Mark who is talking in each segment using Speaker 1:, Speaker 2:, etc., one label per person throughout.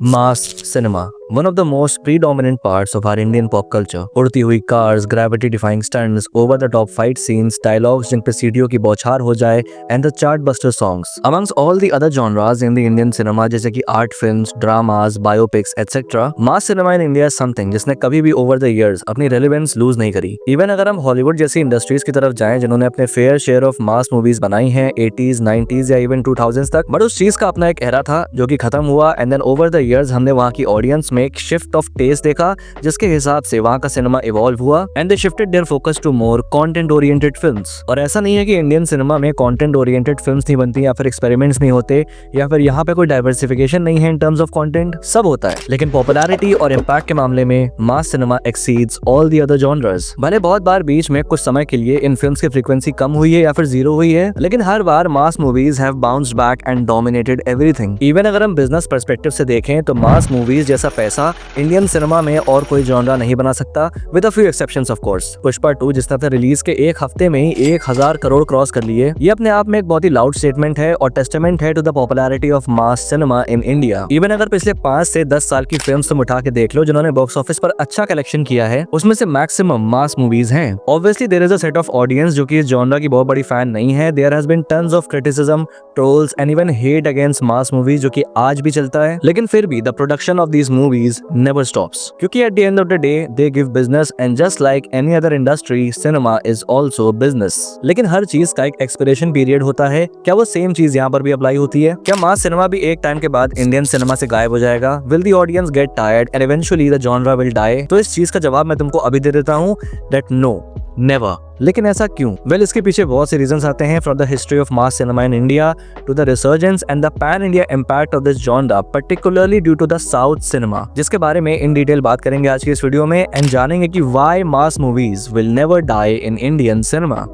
Speaker 1: Mass cinema, one of the most predominant parts of our Indian pop culture. उड़ती हुई cars, gravity-defying stunts, over-the-top fight scenes, dialogues जिन पे सीढ़ियों की बौछार हो जाए, and the chartbuster songs. Amongst all the other genres in the Indian cinema जैसे कि art films, dramas, biopics, etc. Mass cinema in India is something जिसने कभी भी over the years अपनी relevance lose नहीं करी. Even अगर हम Hollywood जैसी इंडस्ट्रीज की तरफ जाएं जिन्होंने अपने fair share of mass movies बनाई हैं 80s, 90s या even 2000s तक, बट उस चीज का अपना एक एरा था जो कि खत्म हुआ and then over the years हमने वहाँ की ऑडियंस में एक शिफ्ट ऑफ टेस्ट देखा जिसके हिसाब से वहाँ का सिनेमा इवॉल्व हुआ and they shifted their focus to more content oriented films. और ऐसा नहीं है कि इंडियन सिनेमा में कंटेंट ओरिएंटेड फिल्म्स नहीं बनती या फिर एक्सपेरिमेंट्स नहीं होते या फिर यहाँ पे कोई डाइवर्सिफिकेशन नहीं है इन टर्म्स ऑफ कंटेंट, सब होता है। लेकिन पॉपुलैरिटी और इम्पैक्ट के मामले में mass cinema exceeds all the other genres. भले बहुत बार बीच में कुछ समय के लिए इन फिल्म्स की फ्रीक्वेंसी कम हुई है या फिर जीरो हुई है, लेकिन हर बार mass movies have bounced back and dominated everything. Even अगर हम बिजनेस पर्सपेक्टिव से देखें तो मास मूवीज जैसा पैसा इंडियन सिनेमा में और कोई जॉनरा नहीं बना सकता, with a few exceptions of course. Pushpa 2 जिसने अपने रिलीज के एक हफ्ते में ही 1000 करोड़ क्रॉस कर लिए, ये अपने आप में एक बहुत ही लाउड स्टेटमेंट है और टेस्टामेंट है to the popularity of mass cinema in India. Even अगर पिछले 5 से 10 साल की फिल्म्स तुम उठा के देख लो जिन्होंने बॉक्स ऑफिस पर अच्छा कलेक्शन किया है, उसमें से मैक्सिमम मास मूवीज हैं। Obviously there is a set of audience जो कि इस जॉनरा की बहुत बड़ी फैन नहीं है। There has been tons of criticism, trolls and even hate against mass movies जो कि आज भी चलता है, लेकिन फिर भी the production of these movies never stops क्योंकि at the end of the day they give business and just like any other industry cinema is also business. लेकिन हर चीज का एक एक्सपिरेशन पीरियड होता है, क्या वो सेम चीज यहाँ पर भी अप्लाई होती है? क्या मास सिनेमा भी एक टाइम के बाद इंडियन सिनेमा से गायब हो जाएगा? Will the audience get tired and eventually the genre will die? तो इस चीज का जवाब मैं तुमको अभी दे देता हूँ, दैट नो, नेवर। लेकिन ऐसा क्यों? वेल, इसके पीछे बहुत से रीजंस आते हैं, from the history of mass cinema in India to the resurgence and the pan India impact of this genre, particularly due to the south cinema, जिसके बारे में इन डिटेल बात करेंगे आज की इस वीडियो में एंड जानेंगे कि why mass movies will never die in Indian cinema.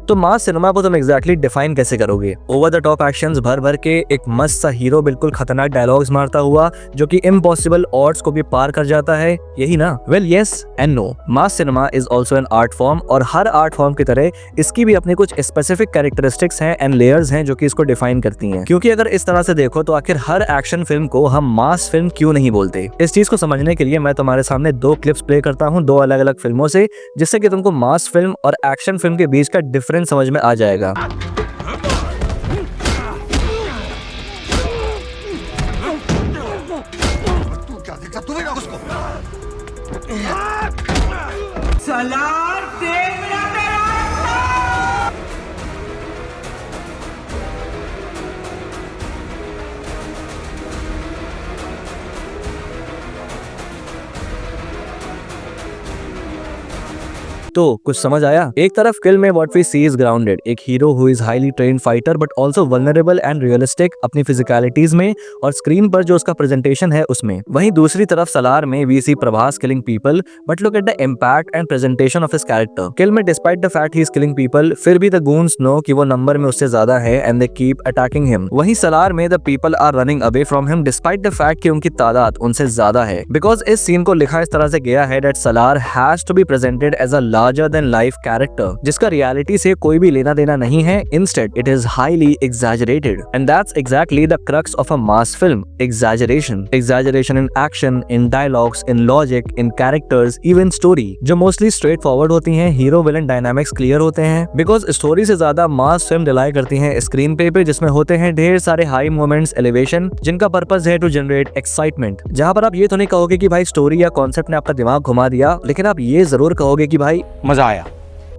Speaker 1: तो मास सिनेमा को तुम एग्जैक्टली डिफाइन कैसे करोगे? ओवर द टॉप एक्शंस भर भर के एक मस्त सा हीरो बिल्कुल खतरनाक डायलॉग्स मारता हुआ जो कि इम्पॉसिबल ऑड्स को भी पार कर जाता है, यही ना? Well, yes and no. Mass cinema is also an art form और हर आर्ट फॉर्म की तरह इसकी भी अपनी कुछ स्पेसिफिक कैरेक्टरिस्टिक्स हैं एंड लेयर्स हैं जो कि इसको डिफाइन करती हैं। क्योंकि अगर इस तरह से देखो तो आखिर हर एक्शन फिल्म को हम मास फिल्म क्यों नहीं बोलते? इस चीज को समझने के लिए मैं तुम्हारे सामने 2 क्लिप्स प्ले करता हूँ 2 अलग अलग फिल्मों से, जिससे कि तुमको मास फिल्म और एक्शन फिल्म के बीच का डिफरेंस समझ में आ जाएगा।
Speaker 2: क्या देखा तूने ना उसको?
Speaker 3: सलार दे मेरा तेरा।
Speaker 1: तो कुछ समझ आया? एक तरफ फिल्म में what we see is grounded, एक hero who is highly trained fighter but also vulnerable and realistic अपनी फिजिकलिटीज में और स्क्रीन पर जो उसका प्रेजेंटेशन है उसमें। वहीं दूसरी तरफ सलार में we see Prabhas killing people but look at the impact and presentation of his character. Kill में despite the fact he is killing people, फिर भी द गून्स नो कि वो नंबर में उससे ज्यादा है and they keep attacking him. वहीं सलार में the people are running away from him despite the fact कि उनकी तादाद उनसे ज्यादा है। बिकॉज इस सीन को लिखा इस तरह से गया है that Salaar has to be presented as a larger than life character जिसका रियलिटी से कोई भी लेना देना नहीं है। Instead it is highly exaggerated and that's exactly the crux of a mass film, exaggeration. Exaggeration in action, in dialogues, in logic, in characters, even story जो mostly straight forward होती हैं। हीरो विलन डायनामिक्स क्लियर होते हैं because story से ज्यादा मास film rely करती हैं screen पे जिसमें होते हैं ढेर सारे हाई मोमेंट्स, एलिवेशन जिनका पर्पस है टू जनरेट एक्साइटमेंट। जहां पर आप ये तो नहीं कहोगे कि भाई स्टोरी या कॉन्सेप्ट ने आपका दिमाग घुमा दिया, लेकिन आप ये जरूर कहोगे कि भाई
Speaker 4: मजा आया।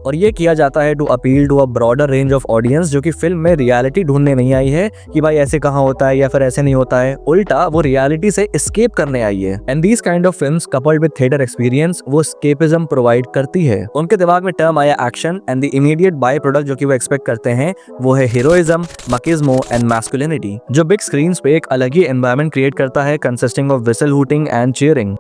Speaker 1: और ये किया जाता है to appeal to a broader range of audience जो कि फिल्म में रियलिटी ढूंढने नहीं आई है कि भाई ऐसे कहाँ होता है या फिर ऐसे नहीं होता है, उल्टा वो रियलिटी से एस्केप करने आई है। And these kind of films coupled with theatre experience वो एस्केपिज्म प्रोवाइड करती है। उनके दिमाग में टर्म आया action and the immediate by product जो कि वो एक्सपेक्ट करते हैं वो है हीरोइज्म, मकिज्मो एंड मैस्कुलिनिटी जो बिग स्क्रीन पे एक अलग ही एनवायरनमेंट क्रिएट करता है consisting of whistle hooting and cheering.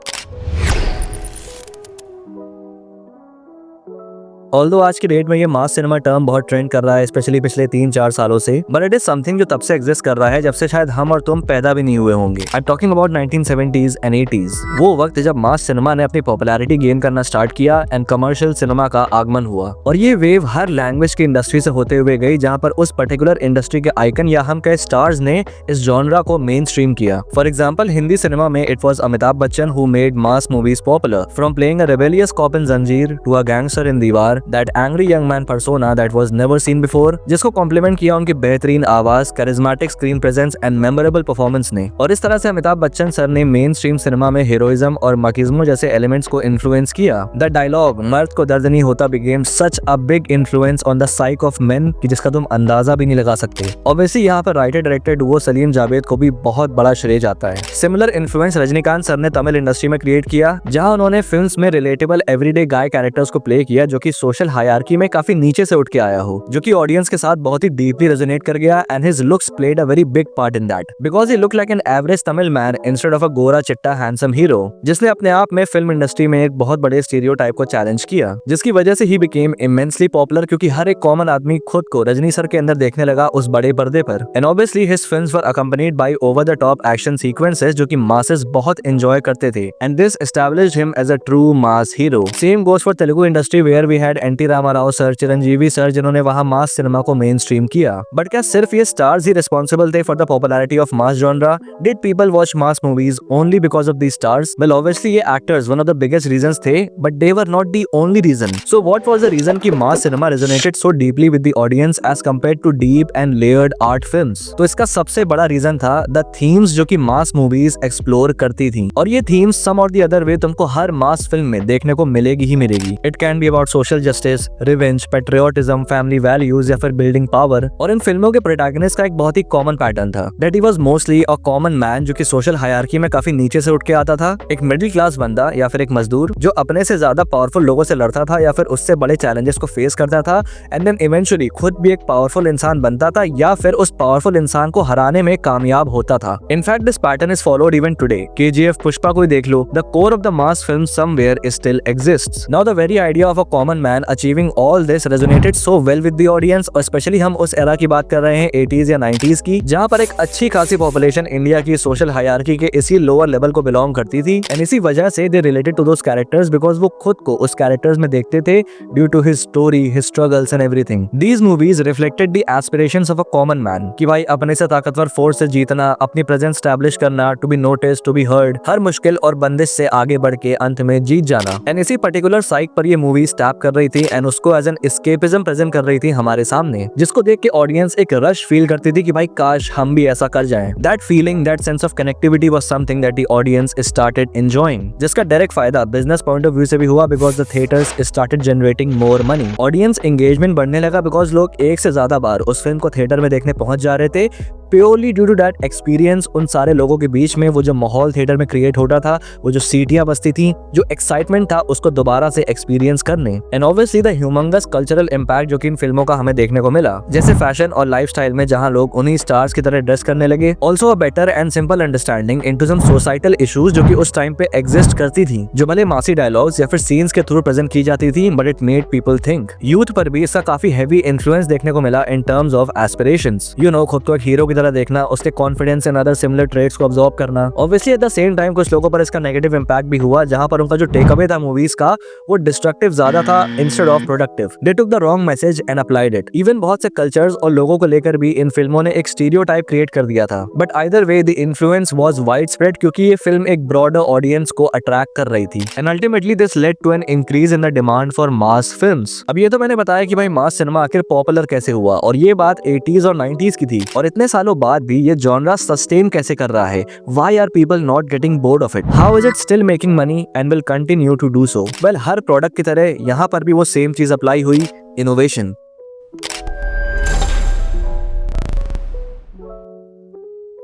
Speaker 1: Although आज की डेट में ये मास सिनेमा टर्म बहुत ट्रेंड कर रहा है, स्पेशली पिछले 3-4 सालों से, बट इट इज समथिंग जो तब से एग्जिस्ट कर रहा है जब से शायद हम और तुम पैदा भी नहीं हुए होंगे। I am talking about 1970s and 80s, वो वक्त जब मास सिनेमा ने अपनी पॉपुलैरिटी गेन करना स्टार्ट किया एंड कमर्शियल सिनेमा का आगमन हुआ। और ये वेव हर लैंग्वेज की इंडस्ट्री से होते हुए गई, जहाँ पर उस पर्टिकुलर इंडस्ट्री के आइकन या हम कहे स्टार्स ने इस जॉनरा को मेन स्ट्रीम किया। फॉर एग्जाम्पल, हिंदी सिनेमा में it was Amitabh Bachchan who made mass movies popular, from playing a rebellious cop in Zanjeer to a gangster in Deewaar, that angry young man persona that was never seen before, जिसको compliment किया उनकी बेहतरीन आवाज, charismatic screen presence and memorable performance ने। और इस तरह से अमिताभ बच्चन सर ने मेन स्ट्रीम सिनेमा में हीरोइज्म और मकिज्मो जैसे एलिमेंट्स को इन्फ्लुएंस किया। द डायलॉग मर्द को दर्द नहीं होता became such a big influence on the psych of main कि जिसका तुम अंदाजा भी नहीं लगा सकते। ऑब्वियसली यहाँ पर writer director Duo Salim Javed को भी बहुत बड़ा श्रेय जाता है। सिमिलर इन्फ्लुएंस रजनीकांत सर ने तमिल इंडस्ट्री में क्रिएट किया, जहां उन्होंने फिल्म्स में रिलेटेबल एवरीडे गाय कैरेक्टर्स को प्ले किया जो कि सोशल हायरार्की में काफी नीचे से उठ के आया हो, जो कि ऑडियंस के साथ बहुत ही डीपली रेजोनेट कर गया। And his looks played a very big part in that because he look like an average Tamil man instead of a गोरा चिट्टा हैंडसम हीरो, जिसने अपने आप में फिल्म इंडस्ट्री में एक बहुत बड़े स्टीरियोटाइप को चैलेंज किया, जिसकी वजह से ही बिकेम इमेंसली पॉपुलर, क्योंकि हर एक कॉमन आदमी खुद को रजनी सर के अंदर देखने लगा उस बड़े पर्दे पर। And obviously his films were accompanied by over the top action sequences जो कि मासेस बहुत एंजॉय करते थे, and this established him as a true mass hero. Same goes for Telugu industry where we had NT Ramarao sir, Chiranjeevi sir, जिन्होंने वहां mass cinema को mainstream किया। But क्या सिर्फ ये स्टार्स ही रिस्पॉन्सिबल थे for the popularity of mass genre? Did people watch mass movies only because of these stars? Well obviously ये actors one of the biggest reasons थे, but they were not the only reason. So what was the reason कि mass cinema resonated so deeply with the audience as compared to deep and layered art films? तो इसका सबसे बड़ा reason था the themes जो कि mass movies explore करती थी। और ये थीम्स सम और द अदर वे तुमको हर मास फिल्म में देखने को मिलेगी ही मिलेगी। It can be about social justice, revenge, patriotism, family values या फिर बिल्डिंग पावर। और इन फिल्मों के प्रोटैगनिस्ट का एक बहुत ही कॉमन पैटर्न था, that he was mostly a common man जो कि सोशल हायरार्की में काफी नीचे से उठ के आता था, एक मिडिल क्लास बंदा या फिर एक मजदूर जो अपने से ज्यादा पावरफुल लोगों से लड़ता था या फिर उससे बड़े चैलेंजेस को फेस करता था, एंड देन इवेंचुअली खुद भी एक पावरफुल इंसान बनता था या फिर उस पावरफुल इंसान को हराने में कामयाब होता था। In fact this pattern is followed even today. KGF, Pushpa को ही देख लो, the core of the mass film somewhere still exists. Now the very idea of a common man achieving all this resonated so well with the audience, और especially हम उस era की बात कर रहे हैं 80s या 90s की, जहां पर एक अच्छी खासी पॉपुलेशन इंडिया की सोशल हायरार्की के इसी लोअर लेवल को बिलोंग करती थी, एंड इसी वजह से they related to those characters because वो खुद को उस कैरेक्टर्स में देखते थे due to his story, his struggles and everything. These movies reflected the aspirations of a common man कि भाई अपने से ताकतवर फोर्स से जीतना, अपनी प्रेजेंस स्टैब्लिश करना, to be noticed, to be heard, हर मुश्किल और बंदिश से आगे बढ़ के अंत में जीत जाना। एंड इसी पर्टिकुलर साइक पर ये मूवी टैप कर रही थी एंड उसको एज एन एस्केपिज्म प्रेजेंट कर रही थी हमारे सामने, जिसको देख के ऑडियंस एक रश फील करती थी कि भाई काश हम भी ऐसा कर जाएं। That feeling, that sense of connectivity was something that the audience started enjoying, जिसका डायरेक्ट फायदा बिजनेस पॉइंट ऑफ व्यू से भी हुआ because the theatres started generating more money. Audience engagement बढ़ने लगा बिकॉज लोग एक से ज्यादा बार उस फिल्म को थिएटर में देखने पहुंच जा रहे थे, purely due to that experience. उन सारे लोगों के बीच में वो जो माहौल थिएटर में क्रिएट होता था, वो जो सीटियां बजती थी, जो एक्साइटमेंट था उसको दोबारा से एक्सपीरियंस करने, and obviously the humongous cultural impact जो कि इन फिल्मों का हमें देखने को मिला, जैसे फैशन और लाइफस्टाइल में जहां लोग उन्हीं स्टार्स की तरह ड्रेस करने लगे। Also a better and simple understanding into some societal issues जो कि उस टाइम पे एग्जिस्ट करती थी, जो भले मासी डायलॉग्स या फिर सीन्स के थ्रू प्रेजेंट की जाती थी, but it made people think. Youth पर भी इसका काफी हैवी इन्फ्लुएंस देखने को मिला इन terms of aspirations, you know, खुद को एक हीरो की तरह देखना, उसके confidence and other similar traits को ऑब्जर्व करना। Obviously eight the same time कुछ लोगों पर इसका नेगेटिव इंपैक्ट भी हुआ, जहां पर उनका जो टेक अवे था मूवीज का वो डिस्ट्रक्टिव ज्यादा था instead of productive. They took the wrong message and applied it. Even बहुत से कल्चर्स और लोगों को लेकर भी इन फिल्मों ने एक स्टीरियोटाइप क्रिएट कर दिया था, but either way the influence was wide spread क्योंकि ये फिल्म एक ब्रॉडर ऑडियंस को अट्रैक्ट कर रही थी, and ultimately this led to an increase in the demand for mass films. अब ये तो मैंने बताया कि भाई मास सिनेमा आखिर पॉपुलर कैसे हुआ, और ये बात 80s और 90s की थी, और इतने सालों बाद भी ये जॉनरा सस्टेन कैसे कर रहा है? Why are people not getting bored of it? How is it still making money and will continue to do so? Well, her product की तरह यहाँ पर भी वो सेम चीज अप्लाई हुई, इनोवेशन।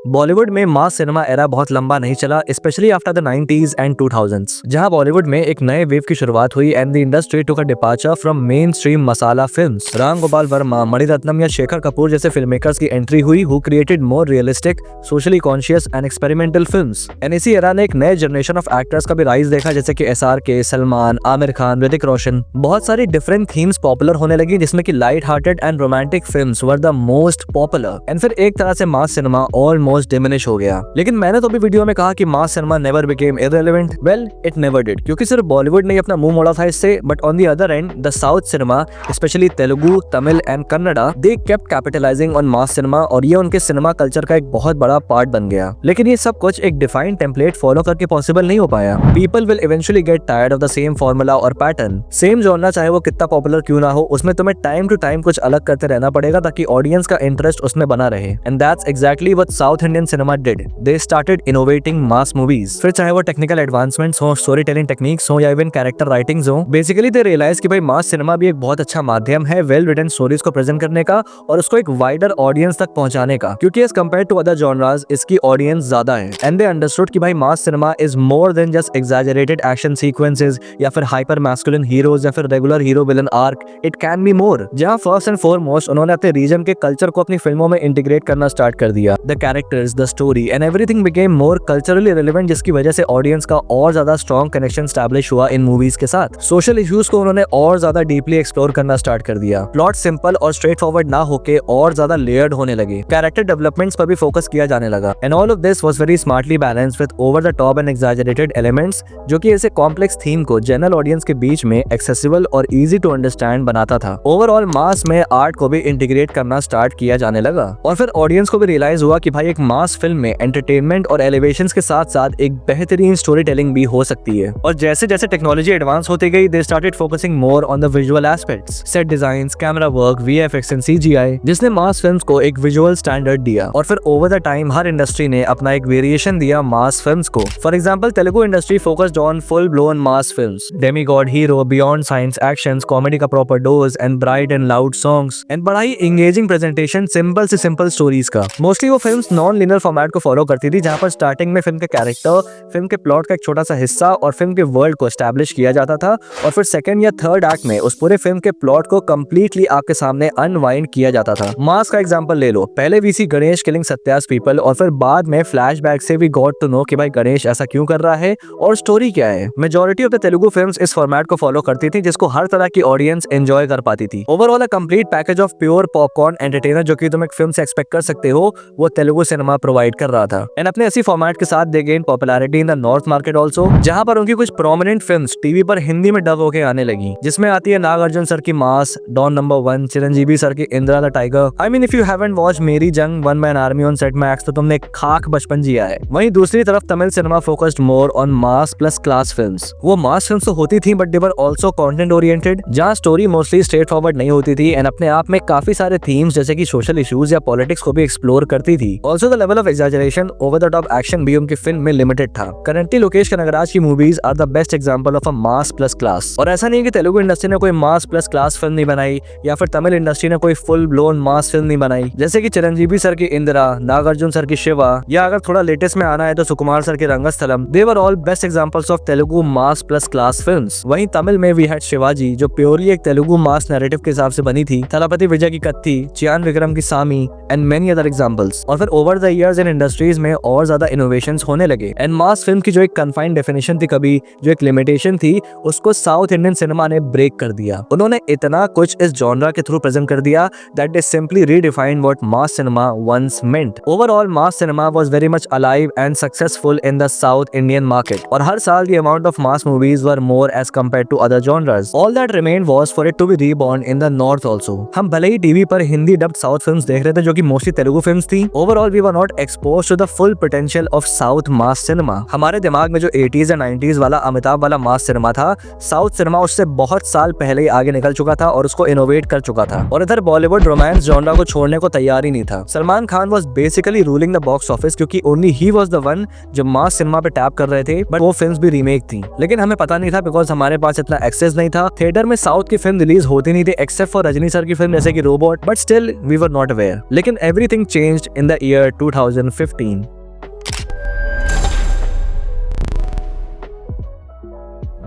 Speaker 1: बॉलीवुड में मास सिनेमा एरा बहुत लंबा नहीं चला, specially after the 90s and 2000s, जहां बॉलीवुड में एक नए वेव की शुरुआत हुई and the industry took a departure from mainstream masala films. Ram Gopal Varma, Mani Ratnam या शेखर कपूर जैसे फिल्म मेकर्स की एंट्री हुई who created more realistic, socially conscious and experimental films. And इसी एरा ने एक नए जनरेशन ऑफ एक्टर्स का भी राइज देखा, जैसे कि SRK, सलमान, आमिर खान, ऋतिक रोशन। बहुत सारी डिफरेंट थीम्स पॉपुलर होने लगी, जिसमें कि light hearted and romantic films were the most popular. And फिर एक तरह से मास सिनेमा ऑलमोस्ट डिमिनिश हो गया। लेकिन मैंने तो भी वीडियो में कहा कि mass cinema never became irrelevant. Well, it never did, क्योंकि सिर्फ बॉलीवुड ने अपना मुंह मोड़ा था इससे, but on the other hand the south cinema, especially Telugu, Tamil and Kannada, they kept capitalising on mass cinema और ये उनके सिनेमा कल्चर का एक बहुत बड़ा पार्ट बन गया। लेकिन ये सब कुछ एक डिफाइंड टेम्पलेट फॉलो करके पॉसिबल नहीं हो पाया। People will eventually get tired of the same formula और पैटर्न। सेम जॉनरा चाहे वो कितना पॉपुलर क्यों ना हो, उसमें तुम्हें टाइम टू टाइम कुछ अलग करते रहना पड़ेगा ताकि ऑडियंस का इंटरेस्ट उसमें बना रहे। And that's exactly what south Indian cinema did. They started innovating mass movies. फिर चाहे वो टेक्निकल एडवांसमेंट्स हो, स्टोरी टेलिंग टेक्निक्स हो या इवन कैरेक्टर राइटिंग्स हो, बेसिकली दे रियलाइज कि भाई मास सिनेमा भी एक बहुत अच्छा माध्यम है वेल रिटन स्टोरीज को प्रेजेंट करने का और उसको एक वाइडर ऑडियंस तक पहुंचाने का, क्योंकि as compare to other genres इसकी ऑडियंस ज्यादा है। एंड दे अंडरस्टूड कि भाई mass cinema is more than just exaggerated action sequences या फिर हाइपर मैस्कुलिन हीरोज या फिर regular hero villain arc. It can be more. जहां फर्स्ट एंड फॉरमोस्ट उन्होंने अपने रीजन के कल्चर को अपनी फिल्मों में इंटीग्रेट करना स्टार्ट कर दिया। The characters, the story and everything became more culturally relevant, जिसकी वजह से ऑडियंस का और ज्यादा स्ट्रॉन्ग कनेक्शन स्टैब्लिश हुआ इन मूवीज के साथ। सोशल इश्यूज को उन्होंने और ज्यादा डीपली एक्सप्लोर करना स्टार्ट कर दिया। प्लॉट सिंपल और स्ट्रेट फॉरवर्ड ना होके और ज्यादा लेयर्ड होने लगे। कैरेक्टर डेवलपमेंट्स पर भी फोकस किया जाने लगा। And all of this was very smartly balanced with over the top and exaggerated elements, जो कि ऐसे कॉम्प्लेक्स थीम को जनरल ऑडियंस के बीच में एक्सेसिबल और इजी टू अंडरस्टैंड बनाता था। ओवरऑल मास में आर्ट को भी इंटीग्रेट करना स्टार्ट किया जाने लगा और फिर ऑडियंस को भी रियलाइज हुआ कि भाई एक मास फिल्म में एंटरटेनमेंट और एलिवेशंस के साथ साथ एक बेहतरीन स्टोरी टेलिंग भी हो सकती है। और जैसे जैसे टेक्नोलॉजी एडवांस होती गई, they started focusing more on the visual aspects, set designs, camera work, VFX and CGI, जिसने मास फिल्म्स को एक विजुअल स्टैंडर्ड दिया। और फिर ओवर द टाइम हर इंडस्ट्री ने अपना एक वेरिएशन दिया मास फिल्म्स को। For example, Telugu industry focused on full blown mass films, demigod hero, beyond science actions, comedy का proper dose and bright and loud songs and बड़ा ही एंगेजिंग प्रेजेंटेशन सिंपल से सिंपल स्टोरीज का। Mostly वो films non linear format को follow करती थी, जहां पर स्टार्टिंग में फिल्म के कैरेक्टर, फिल्म के प्लॉट का एक छोटा सा हिस्सा और फिल्म के वर्ल्ड को एस्टैब्लिश किया जाता था और फिर सेकंड या थर्ड एक्ट में उस पूरे फिल्म के प्लॉट को कंप्लीटली आपके सामने अनवाइंड किया जाता था। मास का एग्जांपल ले लो, पहले we see Ganesh killing Satya's people और फिर बाद में फ्लैशबैक से वी गॉट टू नो कि भाई गणेश ऐसा क्यों कर रहा है और स्टोरी क्या है। Majority of the Telugu films इस फॉर्मेट को फॉलो करती थी, जिसको हर तरह की ऑडियंस एंजॉय कर पाती थी। Overall a complete package of pure popcorn entertainer जो कि तुम एक फिल्म से एक्सपेक्ट कर सकते हो, वो तेलुगु सिनेमा प्रोवाइड कर रहा था। एंड अपने इसी फॉर्मेट के साथ दे gain popularity in the north market also, जहां पर उनकी कुछ प्रोमिनेंट फिल्म्स टीवी पर हिंदी में डब होके आने लगी, जिसमें आती है नागार्जुन सर की मास, डॉन नंबर 1, चिरंजीवी सर की Indira the tiger. I mean if you haven't watched मेरी जंग, one man army on set max, तो तुमने खाक बचपन जिया है। वहीं दूसरी तरफ Tamil cinema focused more on mass plus class films. वो मास फिल्म्स तो होती थी but they were also content oriented, जहां स्टोरी मोस्टली स्ट्रेट फॉरवर्ड नहीं होती थी एंड अपने आप में काफी सारे थीम्स जैसे कि सोशल इश्यूज या पॉलिटिक्स को भी एक्सप्लोर करती थी। Also the level of exaggeration, over the top action भी उनकी फिल्म में लिमिटेड था। करंटली लोकेश कनगराज की movies are the best example of a mass plus class. और ऐसा नहीं कि तेलुगु इंडस्ट्री ने कोई मास प्लस क्लास फिल्म नहीं बनाई या फिर तमिल इंडस्ट्री ने कोई फुल ब्लोन मास फिल्म नहीं बनाई, जैसे कि चिरंजीवी सर की इंदिरा, नागार्जुन सर की शिवा, या अगर थोड़ा लेटेस्ट में आना है तो सुकुमार सर की Rangasthalam. They were all best examples of Telugu mass plus class films. वहीं तमिल में वी हैड शिवाजी, जो प्योरली एक तेलुगु मास नैरेटिव के हिसाब से बनी थी, थलापति विजय की कत्थी, चियान विक्रम की सामी एंड मेनी अदर एग्जांपल्स। और फिर over the years in industries में और ज्यादा इनोवेशंस होने लगे एंड मास फिल्म की जो एक कन्फाइंड डेफिनेशन थी, कभी जो एक लिमिटेशन थी, उसको साउथ इंडियन सिनेमा ने ब्रेक कर दिया। उन्होंने इतना कुछ इस जॉनरा के थ्रू प्रेजेंट कर दिया that they simply redefined what mass cinema once meant. Overall mass cinema was very much alive and successful in the south Indian market और हर साल the amount of mass movies were more as compared to other genres. All that remained was for it to be reborn in the north also. हम भले ही TV पर Hindi dubbed south films देख रहे थे जो कि मोस्टली तेलुगु फिल्म्स थी, overall we were not exposed to the full potential of south mass cinema. हमारे दिमाग में जो 80s या 90s वाला अमिताभ वाला मास सिनेमा था, साउथ सिनेमा उससे बहुत साल पहले ही आगे निकल चुका था और उसको इनोवेट कर चुका था। और इधर बॉलीवुड रोमांस जॉनरा को छोड़ने को तैयार ही नहीं था। Salman Khan was basically ruling the box office क्योंकि only he was the one जो मास सिनेमा पे टैप कर रहे थे, बट वो फिल्म्स भी रीमेक थी। लेकिन हमें पता नहीं था बिकॉज हमारे पास इतना एक्सेस नहीं था। थिएटर में साउथ की फिल्म रिलीज होती नहीं थी एक्सेप्ट फॉर रजनी सर की फिल्म जैसे कि Robot, but still we were not aware. लेकिन everything changed in the year 2015।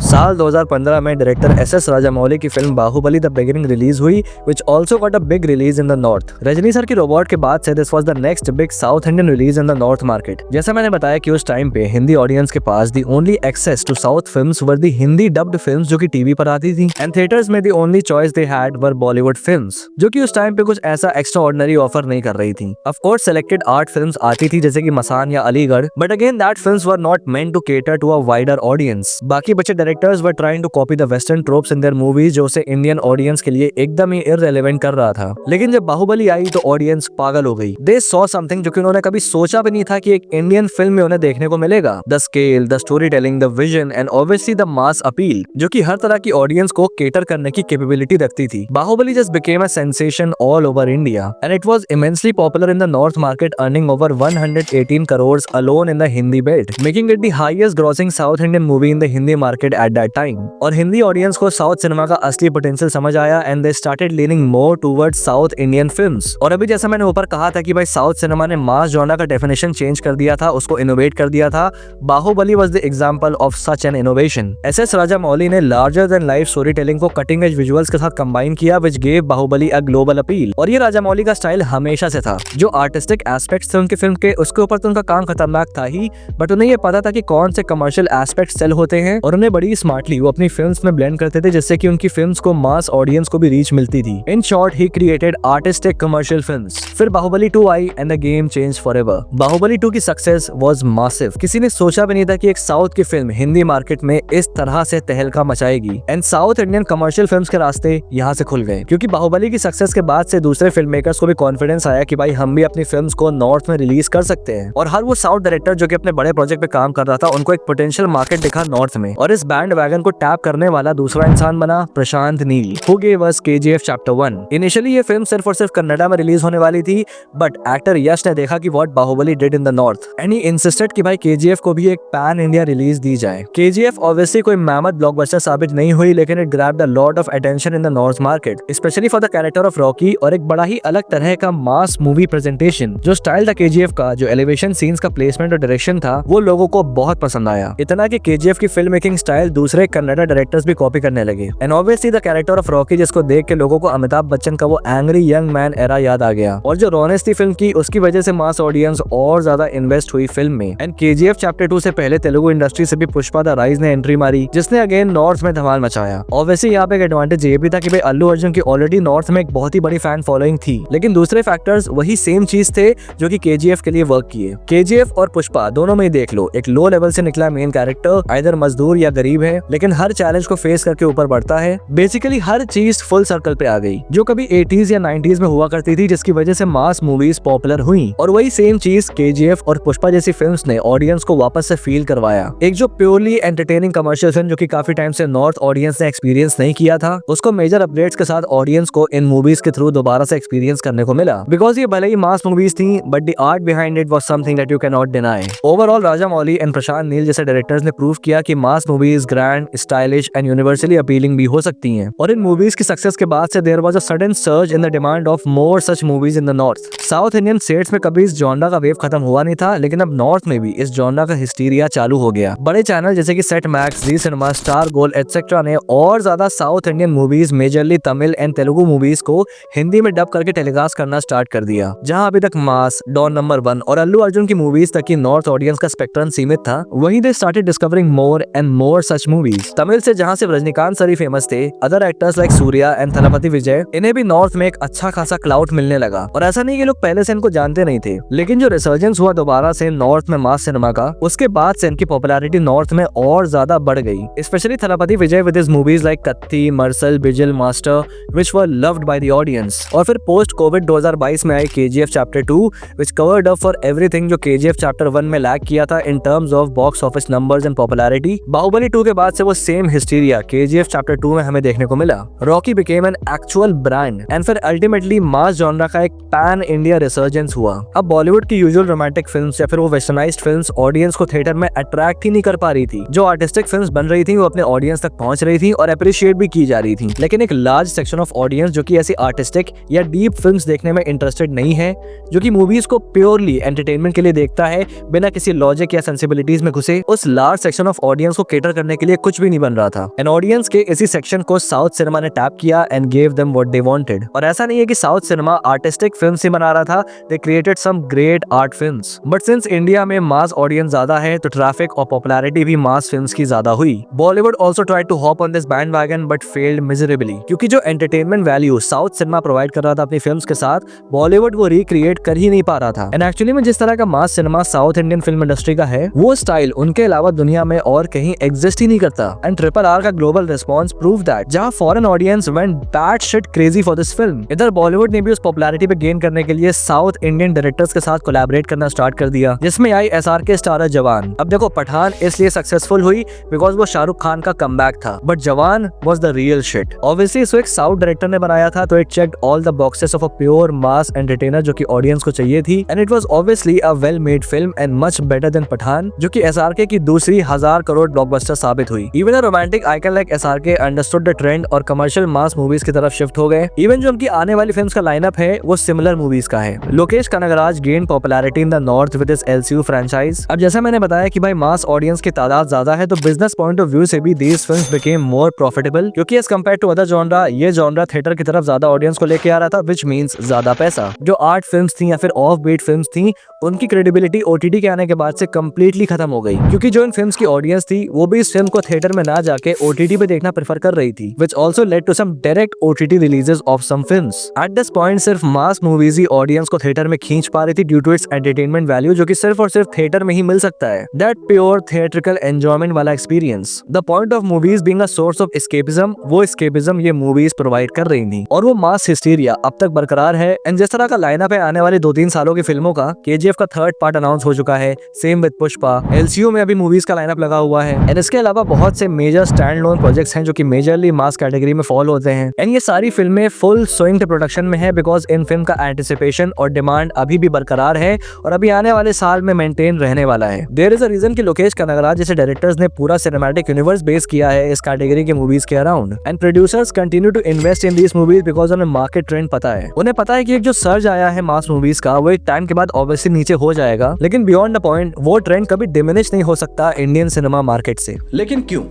Speaker 1: साल 2015 में डायरेक्टर एस राजामौली की film Baahubali the beginning release हुई, which also got a big release in the north। Rajni sir की robot के बाद से this was the next big South Indian release in the north market। जैसा मैंने बताया कि उस टाइम पे हिंदी ऑडियंस के पास the only access to South films were the Hindi dubbed films जो कि टीवी पर आती थी, and theaters में the only choice they had were Bollywood films, जो कि उस टाइम पे कुछ ऐसा extraordinary ऑफर नहीं कर रही थी। Of course selected art films आती थी जैसे कि मसान या Aligarh, but again that films were not meant to cater to a wider audience। बाकी बचे directors were trying to copy the western tropes in their movies जो उसे इंडियन ऑडियंस के लिए एकदम ही irrelevant कर रहा था। लेकिन जब बाहुबली आई तो ऑडियंस पागल हो गई। They saw something जो कि उन्होंने कभी सोचा भी नहीं था कि एक इंडियन फिल्म में उन्हें देखने को मिलेगा। The scale, the storytelling, the vision and obviously the mass appeal जो कि हर तरह की ऑडियंस को cater करने की capability रखती थी। Baahubali just became a sensation all over India and it was immensely popular in the north market, earning over 118 crores alone in the Hindi belt, making it the highest grossing South Indian movie in the Hindi market at that time। और Hindi audience को south cinema का असली potential समझ आया and they started leaning more towards south Indian films. और अभी जैसा मैंने ऊपर कहा था कि भाई साउथ सिनेमा ने मास जॉनर का डेफिनेशन चेंज कर दिया था, उसको इनोवेट कर दिया था। Baahubali was the example of such an innovation. S Rajamouli ने larger than life storytelling को कटिंग एज विजुअल्स के साथ कंबाइन किया which gave Baahubali a global appeal. और ये राजामौली का स्टाइल हमेशा से था। जो आर्टिस्टिक एस्पेक्ट्स थे उनके फिल्म के उसके ऊपर तो उनका काम खतरनाक था ही, बट उन्हें ये पता था कि कौन से कमर्शियल एस्पेक्ट सेल होते हैं और उन्हें बड़ी स्मार्टली वो अपनी फिल्म्स में ब्लेंड करते थे जिससे कि उनकी फिल्म्स को मास ऑडियंस को भी रीच मिलती थी। In short he created artistic commercial films. फिर बाहुबली 2 आई and the game change forever. Baahubali 2 की सक्सेस वाज मासिव। किसी ने सोचा भी नहीं था कि एक साउथ की फिल्म हिंदी मार्केट में इस तरह से तहलका मचाएगी and south Indian commercial films के रास्ते यहाँ से खुल गए, क्योंकि बाहुबली की सक्सेस के बाद से दूसरे फिल्म मेकर्स को भी कॉन्फिडेंस आया कि भाई हम भी अपनी फिल्म्स को नॉर्थ में रिलीज कर सकते हैं। और हर वो साउथ डायरेक्टर जो कि अपने बड़े प्रोजेक्ट पे काम कर रहा था उनको एक पोटेंशियल मार्केट दिखा नॉर्थ में, और इस बैंड वैगन को टैप करने वाला दूसरा इंसान बना Prashanth Neel, who gave us KGF Chapter 1। Initially ये फिल्म सिर्फ और सिर्फ कन्नड़ा में रिलीज होने वाली थी, बट एक्टर यश ने देखा कि what Baahubali did in the north and he insisted कि भाई KGF को भी एक पैन इंडिया रिलीज दी जाए। KGF ऑब्वियसली कोई मैमथ ब्लॉकबस्टर साबित नहीं हुई, लेकिन it grabbed a lot of attention in the north market, specially for the character of Rocky और एक बड़ा ही अलग तरह का मास मूवी प्रेजेंटेशन। जो स्टाइल था KGF का, जो एलिवेशन सीन्स का प्लेसमेंट और डायरेक्शन था, वो लोगों को बहुत पसंद आया। इतना कि KGF की फिल्म मेकिंग स्टाइल दूसरे कन्नड़ा डायरेक्टर्स भी कॉपी करने लगे। And obviously the character of Rocky जिसको देख के लोगों को अमिताभ बच्चन का वो एंग्री यंग मैन एरा याद आ गया, और जो रॉनेस थी फिल्म की उसकी वजह से मास ऑडियंस और ज्यादा इन्वेस्ट हुई फिल्म में। एंड KGF चैप्टर 2 से पहले तेलुगु इंडस्ट्री से भी पुष्पा द राइज ने एंट्री मारी, जिसने अगेन नॉर्थ में धमाल मचाया। ऑब्वियसली यहाँ पे एक एडवांटेज ये भी था कि भाई अल्लू अर्जुन की ऑलरेडी नॉर्थ में एक बहुत ही बड़ी फैन फॉलोइंग थी, लेकिन दूसरे फैक्टर्स वही सेम चीज थे जो कि KGF के लिए वर्क किए। KGF और पुष्पा दोनों में ही देख लो, एक लो लेवल से निकला मेन कैरेक्टर आइदर मजदूर या गरीब है, लेकिन हर चैलेंज को फेस करके ऊपर बढ़ता है। बेसिकली हर चीज फुल सर्कल पे आ गई, जो कभी 80s या 90s में हुआ करती थी, जिसकी वजह से मास मूवीज पॉपुलर हुई। और वही सेम चीज KGF और पुष्पा जैसी फिल्म्स ने ऑडियंस को वापस से फील करवाया। एक जो प्योरली एंटरटेनिंग कमर्शियल फिल्म जो कि काफी टाइम से नॉर्थ ऑडियंस ने एक्सपीरियंस नहीं किया था, उसको मेजर अपडेट्स के साथ ऑडियंस को इन मूवीज के थ्रू दोबारा से एक्सपीरियंस करने को मिला। बिकॉज ये भले ही मास मूवीज थी, but the art behind it was something that you can not deny. Overall Rajamouli and Prashanth Neel जैसे डायरेक्टर्स ने प्रूव किया कि mass movies grand, stylish and universally appealing भी हो सकती हैं। और इन मूवीज की सक्सेस के बाद से there was a sudden surge in the demand of more such movies in the north. South Indian states में कभी इस जॉनरा का वेव खत्म हुआ नहीं था, लेकिन अब नॉर्थ में भी इस जॉनरा का हिस्टीरिया चालू हो गया। बड़े चैनल जैसे कि सेट मैक्स, जी सिनेमा, स्टार गोल्ड एटसेट्रा ने और ज्यादा south Indian movies, majorly Tamil and Telugu movies को हिंदी में डब करके टेलीकास्ट करना स्टार्ट कर दिया। जहां अभी तक मास, डॉन नंबर 1 और अल्लू अर्जुन की मूवीज तक की नॉर्थ ऑडियंस का स्पेक्ट्रम सीमित था, वहीं they started discovering more and more such movies. Tamil से जहां सिर्फ रजनीकांत सर ही फेमस थे, other actors like Suriya and Thalapathy Vijay, इन्हें भी नॉर्थ में एक अच्छा खासा क्लाउड मिलने लगा। और ऐसा नहीं कि लोग पहले से इनको जानते नहीं थे, लेकिन जो रिसर्जेंस हुआ दोबारा से नॉर्थ में मास सिनेमा का, उसके बाद से इनकी पॉपुलैरिटी नॉर्थ में और ज्यादा बढ़ गई। Especially Thalapathy Vijay with his movies like Kaththi, Mersal, Bigil, Master which were loved by the audience. और फिर पोस्ट कोविड 2022 में आई KGF chapter 2 which covered up for everything जो KGF चैप्टर 1 में लैक किया था in terms of box office numbers and popularity. Baahubali 2 के बाद से वो सेम हिस्टीरिया KGF चैप्टर 2 में हमें देखने को मिला। Rocky became an actual brand and फिर अल्टीमेटली मास जॉनरा का एक पैन इंडिया इंडिया रिसर्जेंस हुआ। अब बॉलीवुड की यूजुअल रोमांटिक फिल्म्स या फिर वो वेस्टर्नाइज्ड फिल्म्स ऑडियंस को थिएटर में अट्रैक्ट ही नहीं कर पा रही थी। जो आर्टिस्टिक फिल्म्स बन रही थी वो अपने ऑडियंस तक पहुंच रही थी और अप्रिशिएट भी की जा रही थी, लेकिन एक लार्ज सेक्शन ऑफ ऑडियंस जो कि ऐसी आर्टिस्टिक या डीप फिल्म्स देखने में इंटरेस्टेड नहीं है, जो कि मूवीज को प्योरली एंटरटेनमेंट के लिए देखता है बिना किसी लॉजिक या सेंसिबिलिटीज में घुसे, उस लार्ज सेक्शन ऑफ ऑडियंस को केटर करने के लिए कुछ भी नहीं बन रहा था। एंड ऑडियंस के इसी सेक्शन को साउथ सिनेमा ने टैप किया and gave them what they wanted. और ऐसा नहीं है कि साउथ सिनेमा आर्टिस्टिक फिल्म्स ही बना रहा था, they created some great art films. But since India में मास ऑडियंस ज्यादा है तो ट्रैफिक और पॉपुलैरिटी भी मास फिल्म्स की ज्यादा हुई। Bollywood also tried to hop on this bandwagon but failed miserably, क्योंकि जो entertainment value south cinema provide कर रहा था अपनी फिल्म्स के साथ, बॉलीवुड वो रिक्रिएट कर ही नहीं पा रहा था। एंड एक्चुअली में जिस तरह का mass cinema south Indian film industry का है, वो स्टाइल उनके अलावा दुनिया में और कहीं एग्जिस्ट ही नहीं करता। एंड RRR का ग्लोबल रिस्पांस प्रूव दैट, जहां foreign audience went bat shit crazy for this film, इधर बॉलीवुड ने भी उस पॉपुलैरिटी पे गेन करने के लिए साउथ इंडियन डायरेक्टर्स के साथ कोलैबोरेट करना स्टार्ट कर दिया, जिसमें आई SRK स्टारर जवान। अब देखो, पठान इसलिए सक्सेसफुल हुई बिकॉज वो शाहरुख खान का कमबैक था, but Jawan was the real shit. Obviously इसको एक साउथ डायरेक्टर ने बनाया था, तो it checked all the boxes of a pure mass entertainer जो कि ऑडियंस को चाहिए थी। And it was obviously a well made film and much better than Pathaan, जो कि SRK की दूसरी 1000 करोड़ ब्लॉकबस्टर साबित हुई। Even a romantic icon like SRK understood the trend और कमर्शियल मास मूवीज की तरफ शिफ्ट हो गए। इवन जो उनकी आने वाली फिल्म्स का लाइनअप है वो सिमिलर मूवीज का है। Lokesh Kanagaraj gain popularity in the north with his LCU franchise. अब जैसा मैंने बताया कि भाई मास ऑडियंस की तादाद ज्यादा है, तो बिजनेस पॉइंट ऑफ व्यू से भी these films became more profitable, क्योंकि as compare to other genre, ये जॉनरा थिएटर की तरफ ज्यादा ऑडियंस को लेके आ रहा था, व्हिच मींस ज्यादा पैसा। जो आर्ट फिल्म्स थी या फिर ऑफ बीट फिल्म्स थी, उनकी क्रेडिबिलिटी OTT के आने के बाद से कंप्लीटली खत्म हो गई, क्योंकि जो इन फिल्म्स की ऑडियंस थी वो भी इस फिल्म को थिएटर में ना जाके OTT पे देखना प्रेफर कर रही थी, which also led to some direct OTT releases of some films. At this point सिर्फ मास मूवीज ही ऑडियंस को थिएटर में खींच पा रही थी due to its entertainment value, जो कि सिर्फ और सिर्फ थिएटर में ही मिल सकता है। That pure theatrical enjoyment वाला experience, the point of movies being a source of escapism, वो escapism ये मूवीज प्रोवाइड कर रही थी, और वो मास हिस्टीरिया अब तक बरकरार है। एंड जिस तरह का लाइनअप है आने वाले 2-3 सालों की फिल्मों का, KGF का 3rd पार्ट अनाउंस हो चुका है, सेम विद पुष्पा, LCU में अभी मूवीज का लाइनअप लगा हुआ है। एंड इसके अलावा बहुत से मेजर स्टैंड लोन प्रोजेक्ट्स हैं जो कि मेजरली मास कैटेगरी में फॉल होते हैं। एंड ये सारी फिल्में फुल स्विंग प्रोडक्शन में है, बिकॉज इन फिल्म का एंटिसिपेशन और डिमांड अभी भी बरकरार है और अभी आने वाले साल में मेंटेन रहने वाला है। देयर इज अ रीजन कि लोकेश कनगराज जैसे डायरेक्टर्स ने पूरा सिनेमैटिक यूनिवर्स बेस किया है इस कैटेगरी के मूवीज के अराउंड। And producers continue to invest in these movies because उन्हें मार्केट ट्रेंड पता है। उन्हें पता है कि एक जो सर्ज आया है मास मूवीज का, वो एक टाइम के बाद ऑब्वियसली नीचे हो जाएगा, लेकिन बियॉन्ड द पॉइंट वो ट्रेंड कभी डिमिनिश नहीं हो सकता इंडियन सिनेमा मार्केट से।
Speaker 2: लेकिन क्यों?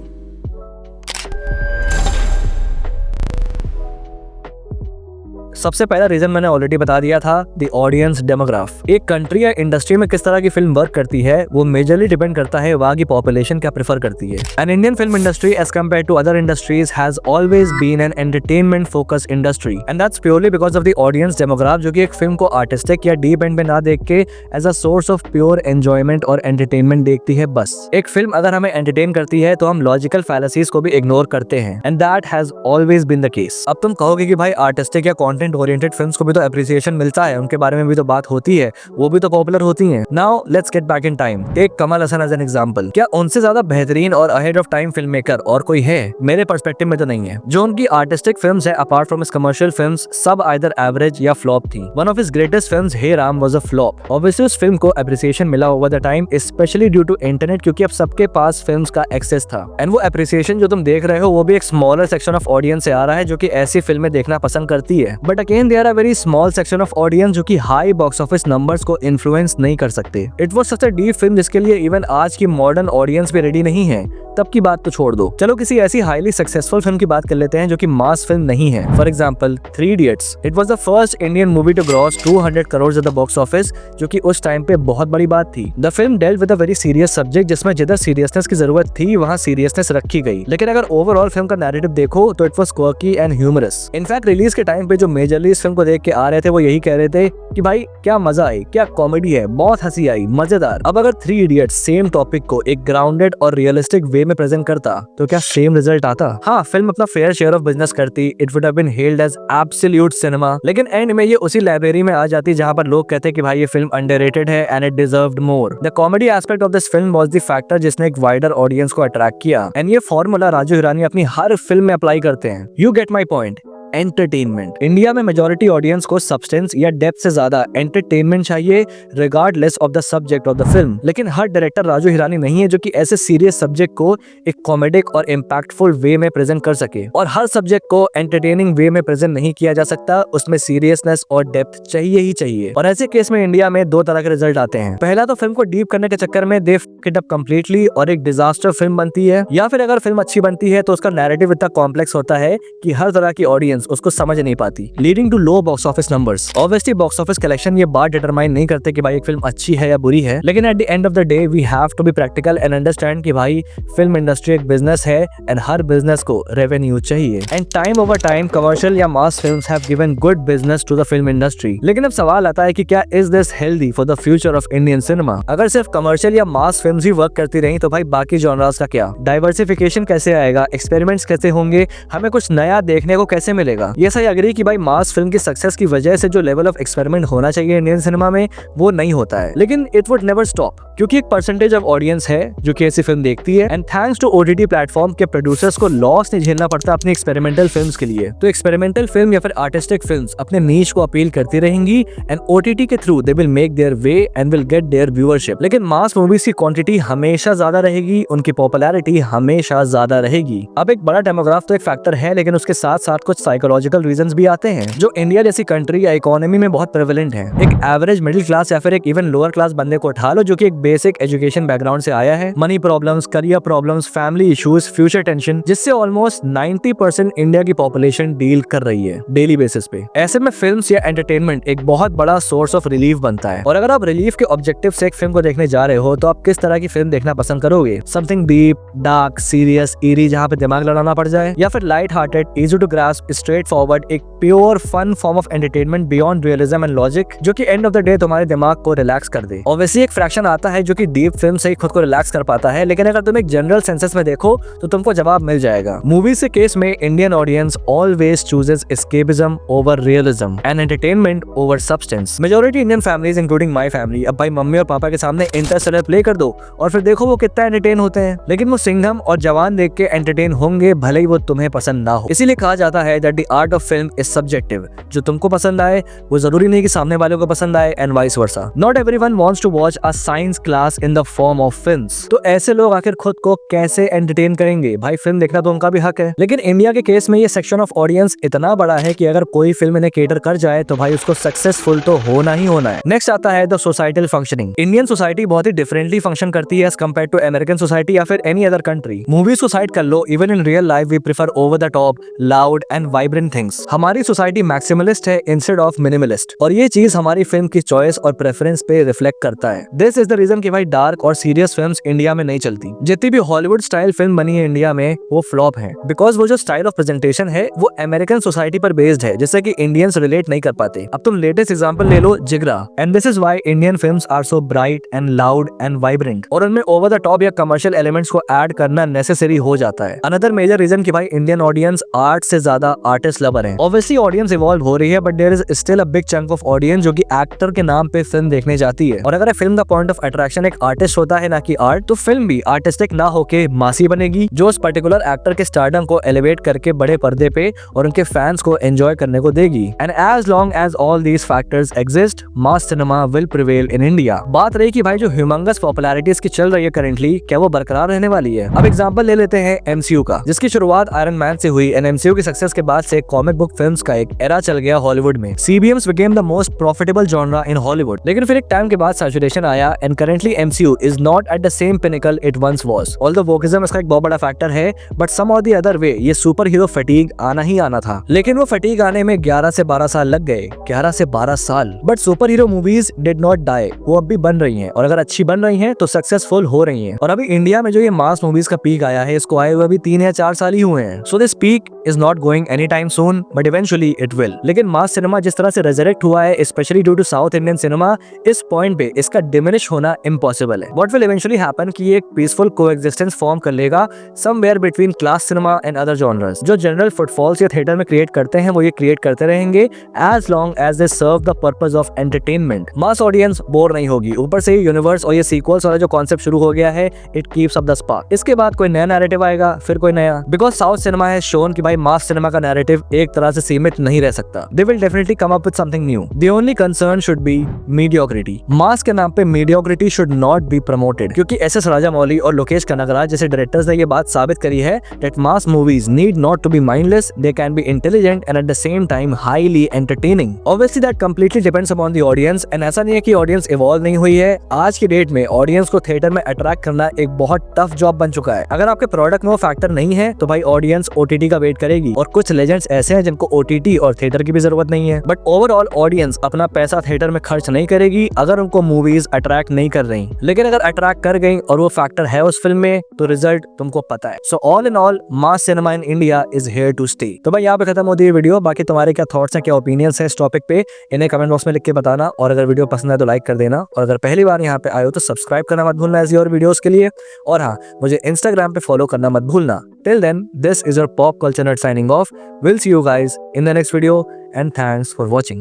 Speaker 1: सबसे पहला रीजन मैंने ऑलरेडी बता दिया था, द ऑडियंस डेमोग्राफ। एक कंट्री या इंडस्ट्री में किस तरह की फिल्म वर्क करती है वो मेजरली डिपेंड करता है वहाँ की पॉपुलेशन क्या प्रेफर करती है। An Indian film industry as compare to other industries has always been an entertainment focus industry, and that's purely because of the audience demograph, जो कि एक फिल्म को आर्टिस्टिक या डीप एंड में ना देख के as a source of pure enjoyment और एंटरटेनमेंट देखती है। बस एक फिल्म अगर हमें एंटरटेन करती है तो हम लॉजिकल फैलेसीज को भी इग्नोर करते हैं, and that has always been the case. अब तुम कहोगे कि भाई आर्टिस्टिक या कंटेंट ओरिएंटेड फिल्म्स को भी तो एप्रिसिएशन मिलता है, उनके बारे में भी तो बात होती है, वो भी तो पॉपुलर होती हैं। Now let's get back in time, take Kamal Haasan as an example. क्या उनसे ज्यादा बेहतरीन और ahead of time film maker और कोई है? मेरे पर्सपेक्टिव में तो नहीं है। जो उनकी आर्टिस्टिक फिल्म्स है apart from his commercial films, सब आइदर एवरेज या फ्लॉप थी। One of his greatest films Hey Ram was a flop. Obviously उस फिल्म को एप्रिसिएशन मिला over the time, specially due to internet, क्योंकि अब सबके पास फिल्म्स का एक्सेस था। एंड वो एप्रिसिएशन जो तुम देख रहे हो वो भी एक स्मॉलर सेक्शन ऑफ ऑडियंस से आ रहा है जो कि ऐसी फिल्में देखना पसंद करती है। But again there are very small section of audience जो कि हाई बॉक्स ऑफिस नंबर्स को इन्फ्लुएंस नहीं कर सकते। It was such a deep film जिसके लिए इवन आज की मॉडर्न ऑडियंस भी रेडी नहीं है। तब की बात तो छोड़ दो, चलो किसी ऐसी हाईली सक्सेसफुल फिल्म की बात कर लेते हैं जो कि मास फिल्म नहीं है। For example 3 idiots. It was the first Indian movie two cross 200 crore at the box office, जो कि उस टाइम पे बहुत बड़ी बात थी। The film dealt with a very serious subject, जिसमें जिधर सीरियसनेस की जरूरत थी वहाँ सीरियसनेस रखी गई, लेकिन अगर ओवरऑल फिल्म का नैरेटिव देखो तो it was quirky and humorous. In fact release के टाइम पे जो मेजरली इस फिल्म को देख के आ रहे थे वो यही कह रहे थे कि भाई क्या मजा आई, क्या कॉमेडी है, बहुत हंसी आई, मजेदार। अब अगर 3 इडियट्स सेम टॉपिक को एक ग्राउंडेड और रियलिस्टिक वे में प्रेजेंट करता तो क्या सेम रिजल्ट आता? हाँ, फिल्म अपना फेयर शेयर ऑफ बिजनेस करती, it would have been held as absolute cinema, लेकिन एंड में ये उसी लाइब्रेरी में आ जाती जहाँ पर लोग कहते कि भाई ये फिल्म अंडररेटेड है and it deserved more. The comedy aspect of this film was the factor जिसने एक वाइडर ऑडियंस को अट्रैक्ट किया, एंड ये फॉर्मूला राजू हिरानी अपनी हर फिल्म में अप्लाई करते हैं। You get my point. Entertainment. India में मेजॉरिटी ऑडियंस को सब्सटेंस या डेप्थ से ज्यादा एंटरटेनमेंट चाहिए, regardless of the subject of the film. लेकिन हर डायरेक्टर राजू हिरानी नहीं है जो कि ऐसे सीरियस सब्जेक्ट को एक कॉमेडिक और इम्पैक्टफुल वे में प्रेजेंट कर सके, और हर सब्जेक्ट को एंटरटेनिंग वे में प्रेजेंट नहीं किया जा सकता, उसमें सीरियसनेस और डेप्थ चाहिए ही चाहिए। और ऐसे केस में इंडिया में दो तरह के रिजल्ट आते हैं। पहला तो फिल्म को डीप करने के चक्कर में they fuck it up completely और एक डिजास्टर फिल्म बनती है, या फिर अगर फिल्म अच्छी बनती है तो उसका नैरेटिव इतना कॉम्प्लेक्स होता है कि हर तरह की ऑडियंस उसको समझ नहीं पाती, leading to low box office numbers. Obviously box office collection ये बात डिटरमाइन नहीं करते कि भाई एक फिल्म अच्छी है या बुरी है, लेकिन at the end of the day we have to be practical and understand कि भाई फिल्म इंडस्ट्री एक बिजनेस है एंड हर बिजनेस को रेवेन्यू चाहिए, and time over time commercial या mass films have given good business to the film industry. लेकिन अब सवाल आता है कि क्या is this healthy for the future of Indian cinema? अगर सिर्फ कमर्शियल या मास फिल्म्स ही वर्क करती रही तो भाई बाकी जॉनरास का क्या? डाइवर्सिफिकेशन कैसे आएगा? एक्सपेरिमेंट्स कैसे होंगे? हमें कुछ नया देखने को कैसे मिलेगा? ये सही अग्री कि भाई मास फिल्म की सक्सेस की वजह से जो लेवल ऑफ एक्सपेरिमेंट होना चाहिए इंडियन सिनेमा में वो नहीं होता है, लेकिन इट वुड नेवर स्टॉप, क्योंकि एक परसेंटेज ऑफ ऑडियंस है जो कि ऐसी फिल्म देखती है, and thanks to OTT platform के प्रोड्यूसर्स को लॉस नहीं झेलना पड़ता अपनी एक्सपेरिमेंटल फिल्म्स के लिए। तो एक्सपेरिमेंटल फिल्म या फिर आर्टिस्टिक फिल्म्स अपने नीश को अपील करती रहेंगी, एंड ओटीटी के through they will make their way and will get their viewership. लेकिन मास मूवीज की क्वांटिटी हमेशा ज्यादा रहेगी, उनकी पॉपुलैरिटी हमेशा ज्यादा रहेगी। अब एक बड़ा डेमोग्राफ तो एक फैक्टर है, लेकिन उसके साथ साथ कुछ साइकोलॉजिकल रीजंस भी आते हैं जो इंडिया जैसी कंट्री या इकोनॉमी में बहुत प्रेवलेंट है। एक एवरेज मिडिल क्लास या फिर एक इवन लोअर क्लास बंदे को उठा लो जो कि एक बेसिक एजुकेशन बैकग्राउंड से आया है, money problems, career problems, family issues, future tension, जिससे ऑलमोस्ट 90% इंडिया की पॉपुलेशन डील कर रही है डेली बेसिस पे। ऐसे में फिल्म्स या एंटरटेनमेंट एक बहुत बड़ा सोर्स ऑफ रिलीफ बनता है। और अगर आप रिलीफ के ऑब्जेक्टिव से एक फिल्म को देखने जा रहे हो तो आप किस तरह की फिल्म देखना पसंद करोगे? Something deep, dark, serious, eerie जहाँ पे दिमाग लड़ाना पड़ जाए, या फिर light hearted, easy to grasp, straight forward, एक pure fun form of entertainment beyond realism and logic जो कि एंड ऑफ द डे तुम्हारे दिमाग को रिलैक्स कर दे? ऑब्वियसली एक फ्रैक्शन आता है जो कि डीप फिल्म से ही खुद को रिलैक्स कर पाता है, लेकिन अगर तुम एक जनरल सेंसेस में देखो तो तुमको जवाब मिल जाएगा। मूवीज के केस में Indian audience always chooses escapism over realism and entertainment over substance. Majority Indian families including my family अब भाई मम्मी और पापा के सामने इंटरस्टेलर प्ले कर दो और फिर देखो वो कितना एंटरटेन होते हैं, लेकिन वो सिंघम और जवान देख के एंटरटेन होंगे भले ही वो तुम्हें पसंद ना हो। इसीलिए कहा जाता है that the art of film is subjective. जो तुमको पसंद आए वो जरूरी नहीं कि सामने वालों को पसंद आए, and vice versa. Not everyone wants to watch a science class in the form of films. तो ऐसे लोग आखिर खुद को कैसे एंटरटेन करेंगे? भाई फिल्म देखना तो उनका भी हक है, लेकिन इंडिया के केस में ये सेक्शन ऑफ ऑडियंस इतना बड़ा है कि अगर कोई फिल्म इन्हें केटर कर जाए तो भाई उसको सक्सेसफुल तो होना ही होना है। नेक्स्ट आता है the societal functioning. Indian society बहुत ही डिफरेंटली फंक्शन करती है as compare to American society या फिर एनी अदर कंट्री। मूवीज को साइड कर लो, even in real life we prefer over the top, loud and vibrant things. हमारी सोसाइटी मैक्सिमलिस्ट है इंस्टेड ऑफ मिनिमलिस्ट, और ये चीज हमारी फिल्म की चॉइस और प्रेफरेंस पे रिफ्लेक्ट करता है। दिस इज द रीजन कि भाई डार्क और सीरियस फिल्म्स इंडिया में नहीं चलती। जितनी भी हॉलीवुड स्टाइल फिल्म बनी है इंडिया में वो फ्लॉप है, बिकॉज वो जो स्टाइल ऑफ प्रेजेंटेशन है वो अमेरिकन सोसाइटी पर बेस्ड है, जिससे कि इंडियंस रिलेट नहीं कर पाते। अब तुम लेटेस्ट एग्जांपल ले लो Jigra, and this is why Indian films are so bright and loud and vibrant, और उनमें ओवर द टॉप या कमर्शियल एलिमेंट्स को ऐड करना नेसेसरी हो जाता है। अनदर मेजर रीजन कि भाई इंडियन ऑडियंस आर्ट से ज्यादा आर्टिस्ट लवर है। ऑब्वियसली ऑडियंस इवॉल्व हो रही है, but there is still a big chunk of audience जो कि एक्टर के नाम पे फिल्म देखने जाती है। और अगर फिल्म का पॉइंट ऑफ अट्रैक्शन एक आर्टिस्ट होता है ना कि आर्ट, तो फिल्म भी आर्टिस्टिक ना होके मासी बनेगी जो उस पर्टिकुलर एक्टर के स्टारडम को एलिवेट करके बड़े पर्दे पे और उनके फैंस को एंजॉय करने को देगी। And as long as all these factors exist, mass cinema will prevail in India. बात रही कि भाई जो ह्यूमंगस पॉपुलैरिटी इसकी चल रही है करेंटली, क्या वो बरकरार रहने वाली है? अब एग्जांपल ले लेते हैं एमसीयू का, जिसकी शुरुआत आयरन मैन से हुई, एंड एमसीयू की सक्सेस के बाद से कॉमिक बुक फिल्म्स का एक एरा चल गया हॉलीवुड में। CBMs became the most profitable genre in Hollywood, लेकिन फिर एक टाइम के बाद सैचुरेशन आया, and currently MCU is not at the same pinnacle it once was. Although wokism इसका एक बहुत बड़ा फैक्टर है, बट सम और द अदर वे ये सुपर हीरो फटीग आना ही आना था, लेकिन वो फटीग आने में 11 से 12 साल लग गए। 11 से 12 साल, but super hero movies did not die, वो अब भी बन रही हैं, और अगर अच्छी बन रही हैं तो सक्सेसफुल हो रही हैं। और अभी इंडिया में जो ये मास मूवीज का पीक आया है, इसको आए हुए अभी 3 या 4 साल ही हुए हैं। So this peak is not going any time soon, but eventually it will. लेकिन मास सिनेमा जिस तरह से रेजरेक्ट हुआ है, specially due to south Indian cinema, इस पॉइंट पे इसका डिमिनिश होना इम्पॉसिबल है। व्हाट विल इवेंचुअली हैपन कि ये एक पीसफुल कोएग्जिस्टेंस फॉर्म कर लेगा somewhere between class cinema and other genres. जो जनरल फुटफॉल्स या थिएटर में क्रिएट करते हैं वो ये क्रिएट करते रहेंगे as long as they serve the purpose of entertainment. Mass audience bore नहीं होगी, ऊपर से यूनिवर्स और ये सीक्वल्स वाला जो कॉन्सेप्ट शुरू हो गया है, it keeps up the spark. इसके बाद कोई नया नैरेटिव आएगा, फिर कोई नया, because south cinema has shown कि भाई मास सिनेमा का नैरेटिव एक तरह से सीमित नहीं रह सकता। They will definitely come up with something new. The only concern should be mediocrity. Mass के नाम पे mediocrity should not be promoted, क्योंकि एस.एस. राजामौली और लोकेश कनगराज जैसे डायरेक्टर्स ने ये बात साबित करी है that mass movies need not to be mindless, they can be intelligent and at the same time highly entertaining. Obviously that completely depends upon the audience, and ऐसा नहीं है कि ऑडियंस इवॉल्व नहीं हुई है। आज की डेट में ऑडियंस को थिएटर में अट्रैक्ट करना एक बहुत टफ जॉब बन चुका है। अगर आपके प्रोडक्ट में वो फैक्टर नहीं है तो भाई ऑडियंस ओटीटी का वेट करेगी, और कुछ लेजेंड्स ऐसे हैं जिनको ओटीटी और थिएटर की भी जरूरत नहीं है। बट ओवरऑल ऑडियंस अपना पैसा थिएटर में खर्च नहीं करेगी अगर उनको मूवीज अट्रैक्ट नहीं कर रही। लेकिन अगर अट्रैक्ट कर गई और वो फैक्टर है उस फिल्म में तो रिजल्ट तुमको पता है। So all in all mass cinema in India is here to stay. तो भाई यहाँ पे खत्म होती है वीडियो। बाकी तुम्हारे क्या थॉट्स हैं, क्या ओपिनियंस है इस टॉपिक पे, इन्हें कमेंट बॉक्स में लिख के बताना। और अगर वीडियो पसंद है तो लाइक कर देना, और अगर पहली बार यहाँ पे आए हो तो सब्सक्राइब करना मत भूलना ऐसी और वीडियोस के लिए। और हाँ, मुझे इंस्टाग्राम पे फॉलो करना मत भूलना। Till then, this is your Pop Culture Nerd signing off. We'll see you guys in the next video, and thanks for watching.